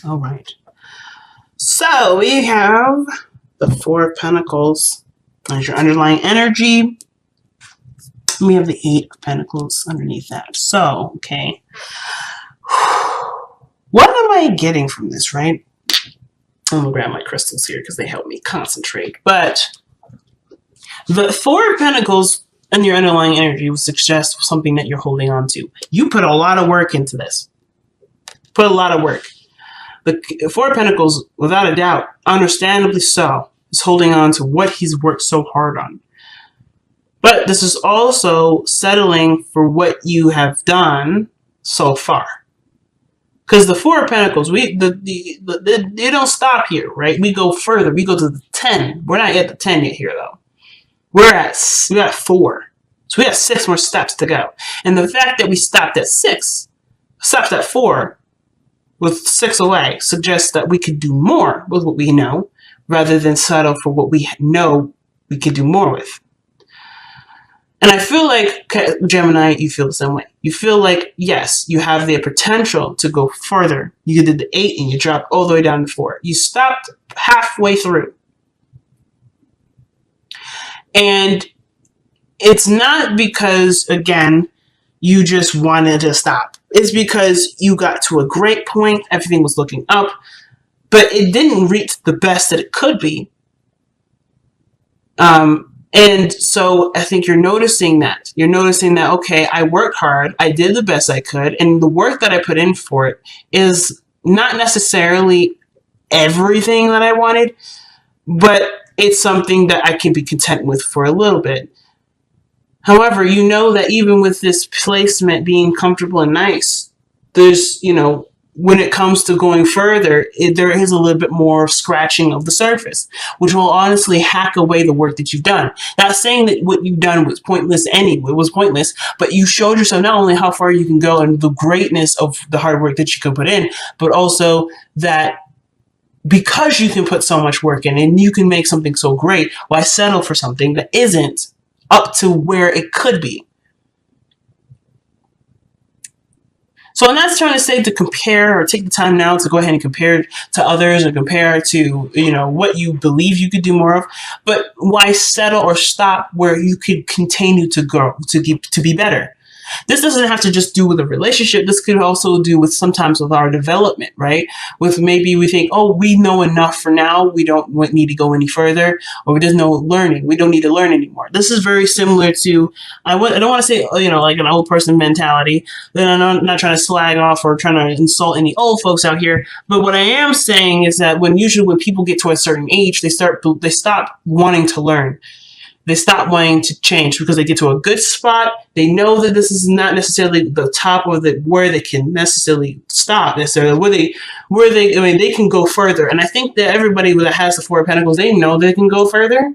All right. So we have the Four of Pentacles as your underlying energy. We have the Eight of Pentacles underneath that. So, okay. What am I getting from this, right? I'm going to grab my crystals here because they help me concentrate. But the Four of Pentacles and your underlying energy would suggest something that you're holding on to. You put a lot of work into this. Put a lot of work. The Four of Pentacles, without a doubt, understandably so, is holding on to what he's worked so hard on. But this is also settling for what you have done so far. Because the Four of Pentacles, they don't stop here, right? We go further. We go to the 10. We're not at the 10 yet here, though. We got 4. So we have 6 more steps to go. And the fact that we stopped at 4, with 6 away, suggests that we could do more with what we know, rather than settle for what we know we could do more with. And I feel like, Gemini, you feel the same way. You feel like, yes, you have the potential to go further. You did the 8 and you dropped all the way down to 4. You stopped halfway through. And it's not because, again, you just wanted to stop. It's because you got to a great point, everything was looking up, but it didn't reach the best that it could be. And so I think you're noticing that. You're noticing that, okay, I worked hard, I did the best I could, and the work that I put in for it is not necessarily everything that I wanted, but it's something that I can be content with for a little bit. However, you know that even with this placement being comfortable and nice, there's, when it comes to going further, there is a little bit more scratching of the surface, which will honestly hack away the work that you've done. Not saying that what you've done was pointless anyway, it was pointless, but you showed yourself not only how far you can go and the greatness of the hard work that you can put in, but also that because you can put so much work in and you can make something so great, why settle for something that isn't up to where it could be? So I'm not trying to say to compare or take the time now to go ahead and compare to others or compare to, what you believe you could do more of, but why settle or stop where you could continue to grow, to be better? This doesn't have to just do with a relationship. This could also do with sometimes with our development, right? With maybe we think, oh, we know enough for now. We don't need to go any further, or there's no learning. We don't need to learn anymore. This is very similar to, I don't want to say, like an old person mentality. Then I'm not trying to slag off or trying to insult any old folks out here. But what I am saying is that when people get to a certain age, they stop wanting to learn. They stop wanting to change because they get to a good spot. They know that this is not necessarily the top of where they can necessarily stop necessarily. They can go further. And I think that everybody that has the Four of Pentacles, they know they can go further.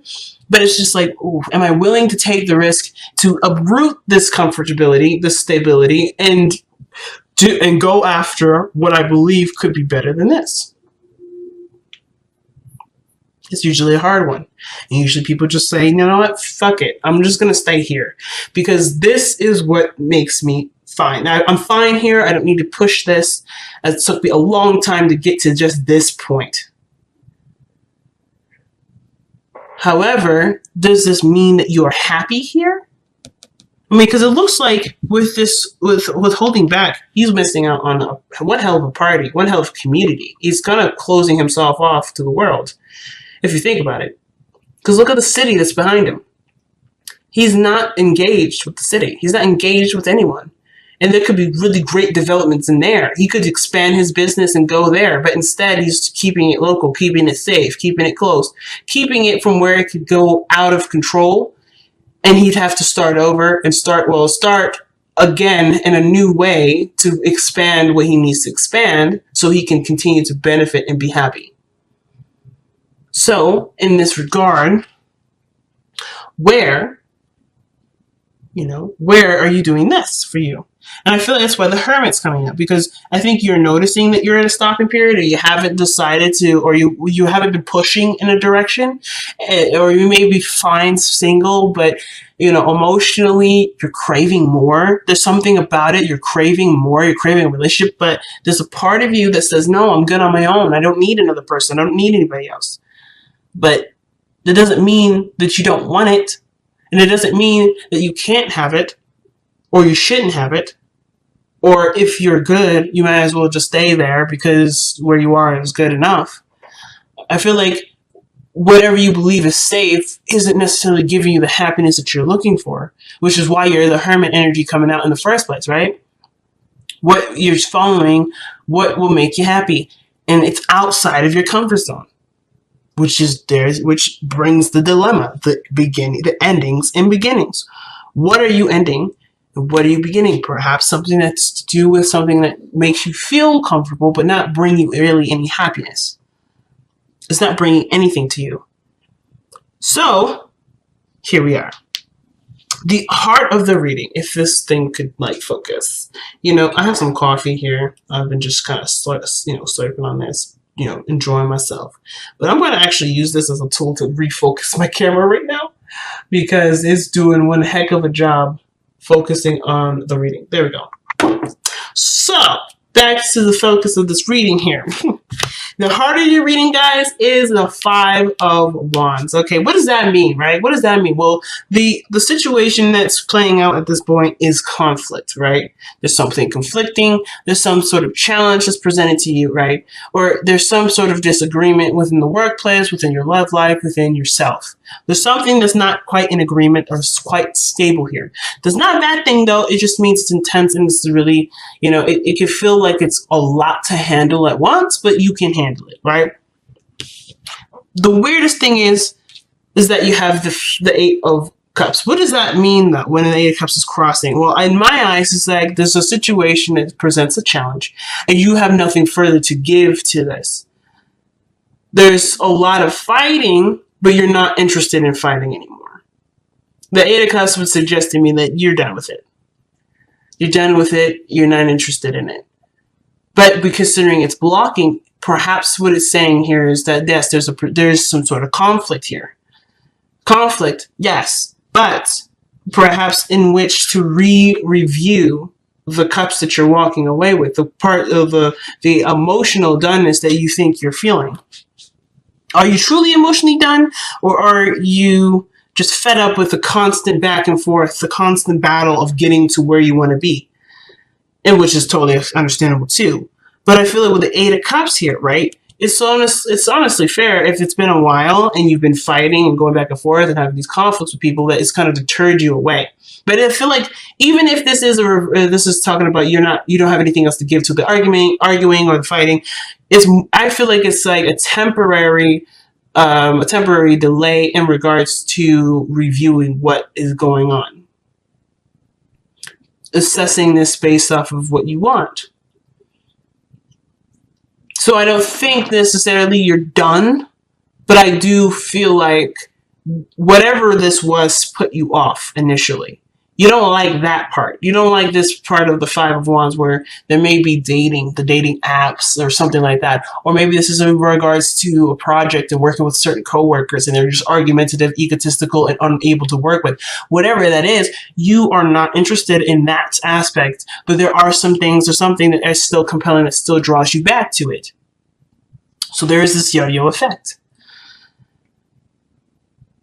But it's just like, ooh, am I willing to take the risk to uproot this comfortability, this stability, and go after what I believe could be better than this? It's usually a hard one. And usually people just say, you know what, fuck it. I'm just going to stay here because this is what makes me fine. I'm fine here. I don't need to push this. It took me a long time to get to just this point. However, does this mean that you are happy here? Because it looks like with holding back, he's missing out on one hell of a party, one hell of a community. He's kind of closing himself off to the world. If you think about it. Because look at the city that's behind him. He's not engaged with the city. He's not engaged with anyone. And there could be really great developments in there. He could expand his business and go there. But instead, he's keeping it local, keeping it safe, keeping it close, keeping it from where it could go out of control. And he'd have to start over and start again in a new way to expand what he needs to expand so he can continue to benefit and be happy. So, in this regard, where, where are you doing this for you? And I feel like that's why the Hermit's coming up, because I think you're noticing that you're in a stopping period, or you haven't decided to, or you haven't been pushing in a direction, or you may be fine single, but emotionally you're craving more. There's something about it. You're craving more. You're craving a relationship, but there's a part of you that says, no, I'm good on my own. I don't need another person. I don't need anybody else. But that doesn't mean that you don't want it. And it doesn't mean that you can't have it, or you shouldn't have it. Or if you're good, you might as well just stay there because where you are is good enough. I feel like whatever you believe is safe isn't necessarily giving you the happiness that you're looking for, which is why you're the Hermit energy coming out in the first place, right? What you're following, what will make you happy. And it's outside of your comfort zone, which brings the dilemma, the endings and beginnings. What are you ending? What are you beginning? Perhaps something that's to do with something that makes you feel comfortable, but not bring you really any happiness. It's not bringing anything to you. So, here we are. The heart of the reading, if this thing could focus. I have some coffee here. I've been just kind of slurping on this, enjoying myself. But I'm going to actually use this as a tool to refocus my camera right now, because it's doing one heck of a job focusing on the reading. There we go. So, back to the focus of this reading here. The heart of your reading, guys, is the Five of Wands. Okay, what does that mean, right? What does that mean? Well, the situation that's playing out at this point is conflict, right? There's something conflicting. There's some sort of challenge that's presented to you, right? Or there's some sort of disagreement within the workplace, within your love life, within yourself. There's something that's not quite in agreement or quite stable here. There's not a bad thing, though. It just means it's intense and it's really, it can feel like it's a lot to handle at once, but you can handle it, right? The weirdest thing is that you have the Eight of Cups. What does that mean, though, when the Eight of Cups is crossing? Well, in my eyes, it's like there's a situation that presents a challenge, and you have nothing further to give to this. There's a lot of fighting, but you're not interested in fighting anymore. The Eight of Cups would suggest to me that you're done with it. You're done with it. You're not interested in it. But considering it's blocking, perhaps what it's saying here is that, yes, there's some sort of conflict here. Conflict, yes, but perhaps in which to review the cups that you're walking away with, the part of the emotional doneness that you think you're feeling. Are you truly emotionally done, or are you just fed up with the constant back and forth, the constant battle of getting to where you want to be? And which is totally understandable too. But I feel like with the Eight of Cups here, right? It's honestly fair if it's been a while and you've been fighting and going back and forth and having these conflicts with people that it's kind of deterred you away. But I feel like even if this is talking about you don't have anything else to give to the arguing or the fighting, I feel like it's like a temporary delay in regards to reviewing what is going on, assessing this based off of what you want. So I don't think necessarily you're done, but I do feel like whatever this was put you off initially. You don't like that part. You don't like this part of the Five of Wands where there may be the dating apps or something like that. Or maybe this is in regards to a project and working with certain coworkers and they're just argumentative, egotistical, and unable to work with. Whatever that is, you are not interested in that aspect. But there are some things or something that is still compelling that still draws you back to it. So there is this yo-yo effect.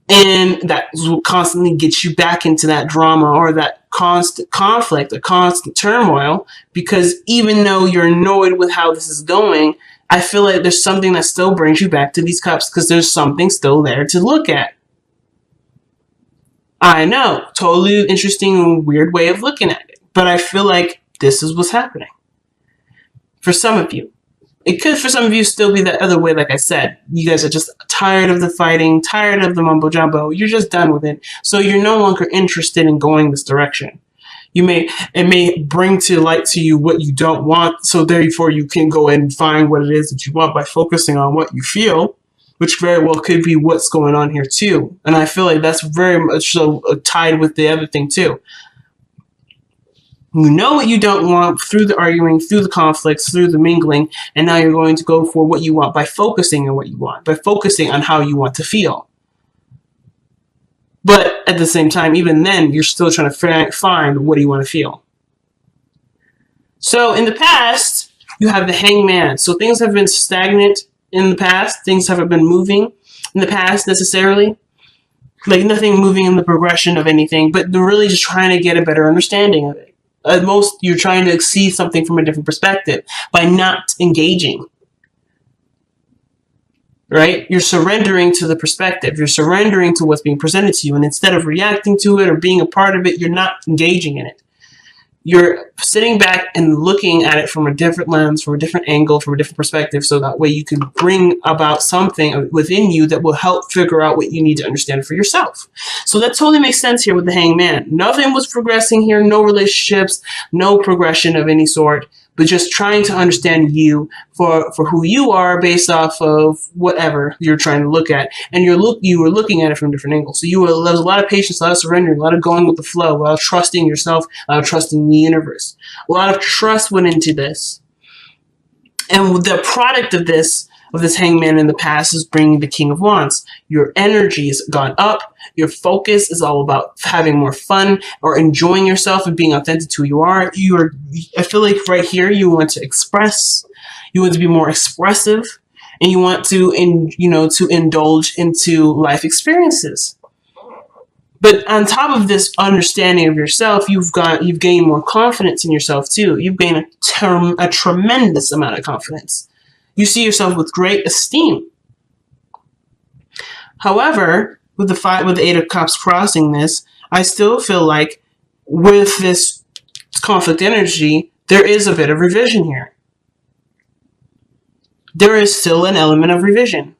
And that will constantly get you back into that drama or that constant conflict, a constant turmoil, because even though you're annoyed with how this is going, I feel like there's something that still brings you back to these cups because there's something still there to look at. I know, totally interesting and weird way of looking at it, but I feel like this is what's happening. For some of you. It could, for some of you, still be the other way, like I said. You guys are just tired of the fighting, tired of the mumbo-jumbo. You're just done with it. So you're no longer interested in going this direction. It may bring to light to you what you don't want, so therefore you can go and find what it is that you want by focusing on what you feel. which very well could be what's going on here too. And I feel like that's very much so tied with the other thing too. You know what you don't want through the arguing, through the conflicts, through the mingling, and now you're going to go for what you want by focusing on what you want, by focusing on how you want to feel. But at the same time, even then, you're still trying to find what do you want to feel. So in the past, you have the hangman. So things have been stagnant in the past. Things haven't been moving in the past necessarily. Like nothing moving in the progression of anything, but they're really just trying to get a better understanding of it. At most, you're trying to see something from a different perspective by not engaging. Right? You're surrendering to the perspective. You're surrendering to what's being presented to you. And instead of reacting to it or being a part of it, you're not engaging in it. You're sitting back and looking at it from a different lens, from a different angle, from a different perspective, so that way you can bring about something within you that will help figure out what you need to understand for yourself. So that totally makes sense here with the hangman. Nothing was progressing here, no relationships, no progression of any sort, but just trying to understand you for who you are based off of whatever you're trying to look at. And you were looking at it from different angles. So there was a lot of patience, a lot of surrendering, a lot of going with the flow, a lot of trusting yourself, a lot of trusting the universe. A lot of trust went into this. And the product of this hangman in the past is bringing the King of Wands. Your energy has gone up. Your focus is all about having more fun or enjoying yourself and being authentic to who you are. I feel like right here you want to express. You want to be more expressive, and you want to indulge into life experiences. But on top of this understanding of yourself, you've gained more confidence in yourself too. You've gained a tremendous amount of confidence. You see yourself with great esteem. However, with the Eight of Cups crossing this, I still feel like with this conflict energy, there is a bit of revision here. There is still an element of revision.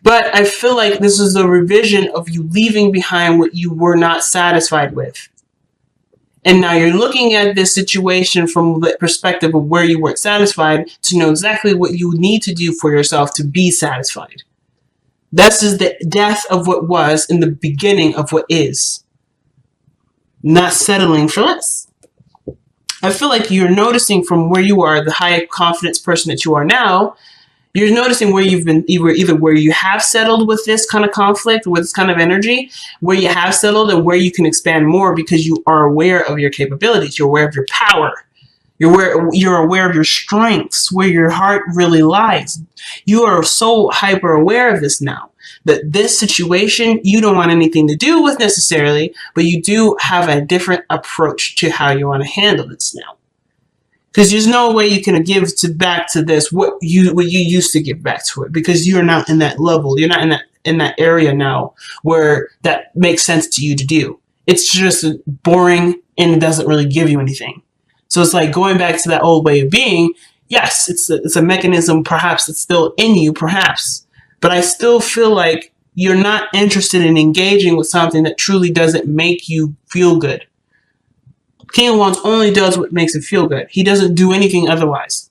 But I feel like this is a revision of you leaving behind what you were not satisfied with. And now you're looking at this situation from the perspective of where you weren't satisfied to know exactly what you need to do for yourself to be satisfied. This is the death of what was in the beginning of what is. Not settling for less. I feel like you're noticing from where you are, the high confidence person that you are now, you're noticing where you've been, either where you have settled with this kind of conflict, with this kind of energy, where you have settled and where you can expand more because you are aware of your capabilities. You're aware of your power. You're aware of your strengths, where your heart really lies. You are so hyper aware of this now that this situation you don't want anything to do with necessarily, but you do have a different approach to how you want to handle this now. Because there's no way you can give back to this what you used to give back to it, because you're not in that level. You're not in that area now where that makes sense to you to do. It's just boring and it doesn't really give you anything. So it's like going back to that old way of being. Yes, it's a mechanism. Perhaps it's still in you, perhaps, but I still feel like you're not interested in engaging with something that truly doesn't make you feel good. King of Wands only does what makes it feel good. He doesn't do anything otherwise.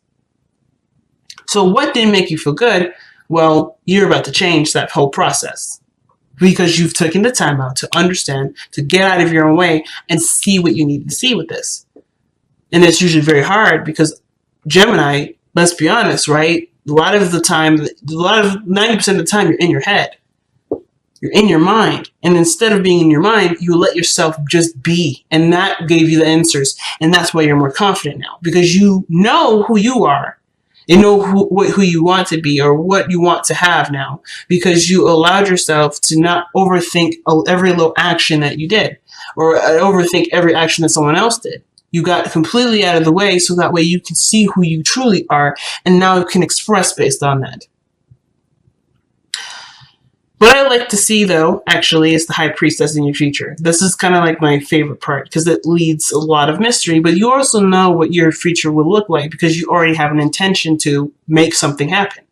So what didn't make you feel good? Well, you're about to change that whole process because you've taken the time out to understand, to get out of your own way and see what you need to see with this. And it's usually very hard because Gemini, let's be honest, right? A lot of 90% of the time you're in your head. You're in your mind. And instead of being in your mind, you let yourself just be. And that gave you the answers. And that's why you're more confident now. Because you know who you are. You know who you want to be or what you want to have now. Because you allowed yourself to not overthink every little action that you did. Or overthink every action that someone else did. You got completely out of the way so that way you can see who you truly are. And now you can express based on that. What I like to see, though, actually, is the High Priestess in your future. This is kind of like my favorite part because it leads a lot of mystery, but you also know what your future will look like because you already have an intention to make something happen.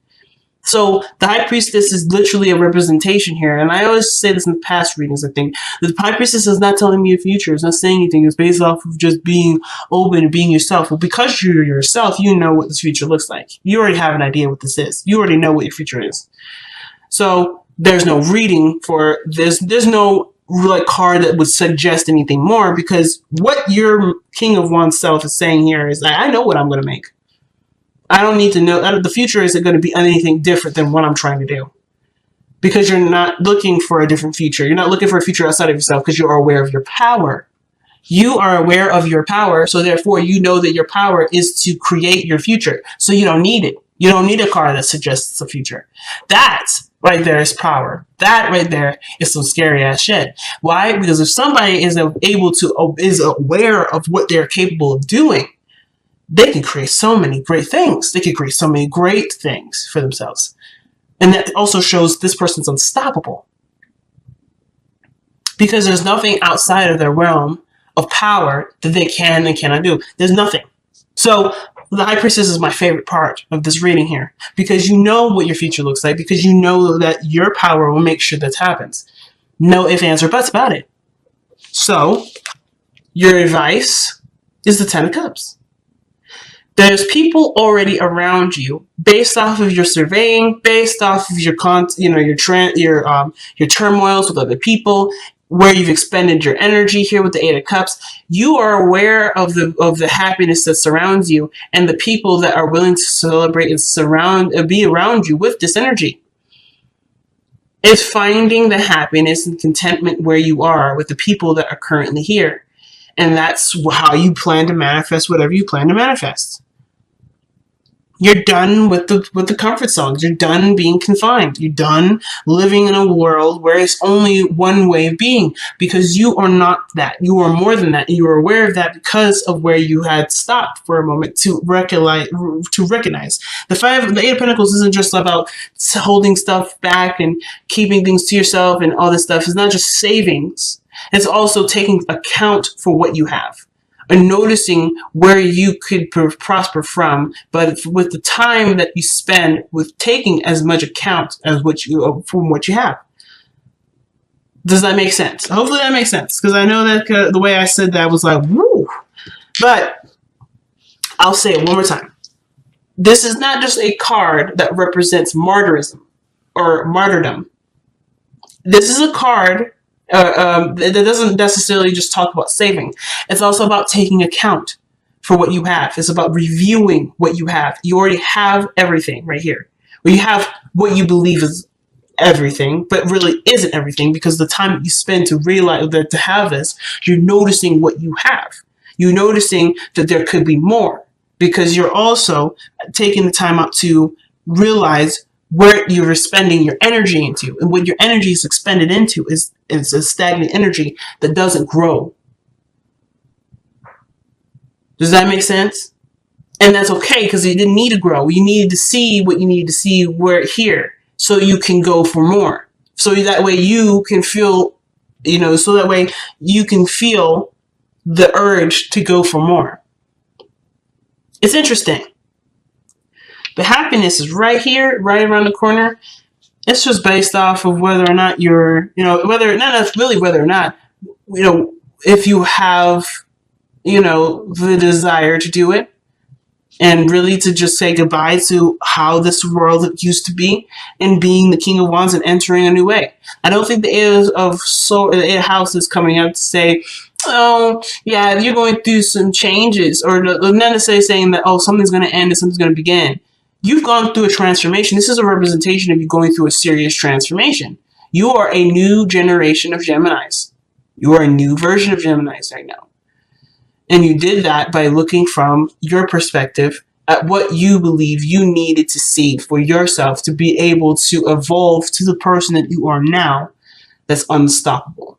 So the High Priestess is literally a representation here. And I always say this in the past readings, I think. The High Priestess is not telling me your future. It's not saying anything. It's based off of just being open and being yourself. Well, because you're yourself, you know what this future looks like. You already have an idea what this is. You already know what your future is. So there's no reading for this. There's no like card that would suggest anything more, because what your King of Wands self is saying here is that I know what I'm going to make. I don't need to know. The future isn't going to be anything different than what I'm trying to do. Because you're not looking for a different future. You're not looking for a future outside of yourself because you are aware of your power. You are aware of your power, so therefore you know that your power is to create your future. So you don't need it. You don't need a card that suggests a future. That right there is power. That right there is some scary ass shit. Why? Because if somebody is aware of what they're capable of doing, they can create so many great things. They can create so many great things for themselves. And that also shows this person's unstoppable. Because there's nothing outside of their realm of power that they can and cannot do. There's nothing. So the High Priestess is my favorite part of this reading here. Because you know what your future looks like. Because you know that your power will make sure that happens. No ifs, ands, or buts about it. So your advice is the Ten of Cups. There's people already around you, based off of your surveying, based off of your your turmoils with other people, where you've expended your energy here with the Eight of Cups. You are aware of the happiness that surrounds you, and the people that are willing to celebrate and be around you with this energy. It's finding the happiness and contentment where you are with the people that are currently here, and that's how you plan to manifest whatever you plan to manifest. You're done with the comfort zones. You're done being confined. You're done living in a world where it's only one way of being, because you are not that. You are more than that. You are aware of that because of where you had stopped for a moment to recognize. The Eight of Pentacles isn't just about holding stuff back and keeping things to yourself and all this stuff. It's not just savings. It's also taking account for what you have. And noticing where you could prosper from, but with the time that you spend with taking as much account as from what you have. Does that make sense? Hopefully that makes sense, because I know that the way I said that was like, woo. But I'll say it one more time. This is not just a card that represents martyrism or martyrdom. This is a card that doesn't necessarily just talk about saving. It's also about taking account for what you have. It's about reviewing what you have. You already have everything right here. Well, you have what you believe is everything, but really isn't everything, because the time that you spend to realize that to have this, you're noticing what you have. You're noticing that there could be more, because you're also taking the time out to realize where you're spending your energy into. And what your energy is expended into is a stagnant energy that doesn't grow. Does that make sense? And that's okay, because you didn't need to grow. You needed to see what you needed to see here, so you can go for more. So that way you can feel, so that way you can feel the urge to go for more. It's interesting. The happiness is right here, right around the corner. It's just based off of whether or not you're, if you have, the desire to do it, and really to just say goodbye to how this world used to be, and being the King of Wands and entering a new way. I don't think the Eight of House is coming up to say, oh, yeah, you're going through some changes, or not necessarily saying that, oh, something's going to end and something's going to begin. You've gone through a transformation. This is a representation of you going through a serious transformation. You are a new generation of Geminis. You are a new version of Geminis right now. And you did that by looking from your perspective at what you believe you needed to see for yourself to be able to evolve to the person that you are now that's unstoppable.